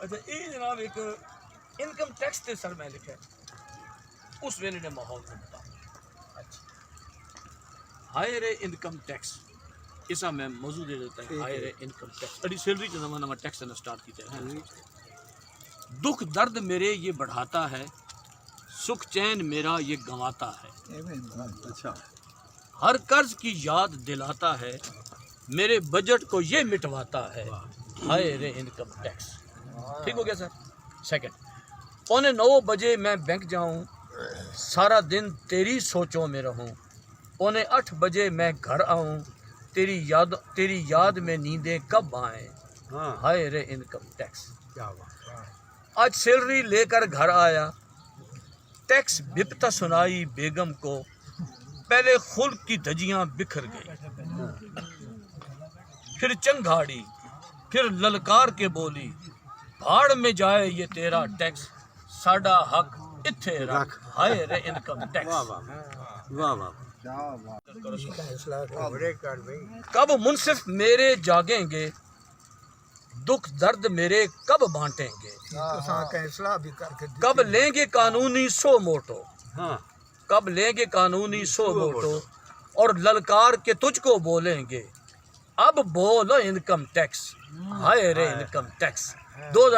اچھا یہ جناب ایک انکم ٹیکس تے سر میں لکھا ہے اس ویلے نے ماحول کو مطابق اچھا ہائر انکم ٹیکس اسا میں موضوع دے دیتا ہے ہائر انکم ٹیکس اڑی سیلری کے زمانہ میں ٹیکس نے سٹارٹ کیتا ہے دکھ درد میرے یہ بڑھاتا ہے سکھ چین میرا یہ گنواتا ہے اچھا ہر قرض کی یاد دلاتا ہے میرے بجٹ کو یہ مٹواتا ہے ہائر انکم ٹیکس ٹھیک ہو گیا سر سیکنڈ 8:45 بجے میں بینک جاؤں سارا دن تیری سوچوں میں رہوں 7:45 بجے میں گھر آؤں تیری یاد میں نیندیں کب آئیں ہائر انکم ٹیکس آج سیلری لے کر گھر آیا ٹیکس بپتا سنائی بیگم کو پہلے خلق کی دھجیاں بکھر گئی پھر چنگھاڑی پھر للکار کے بولی بھاڑ میں جائے یہ تیرا ٹیکس ساڈا حق اتھے رکھ ہائر انکم ٹیکس کب منصف میرے جاگیں گے دکھ درد میرے کب بانٹیں گے کب لیں گے قانونی سو موٹو کب لیں گے قانونی سو موٹو اور للکار کے تجھ کو بولیں گے اب بولو income tax higher income tax 2000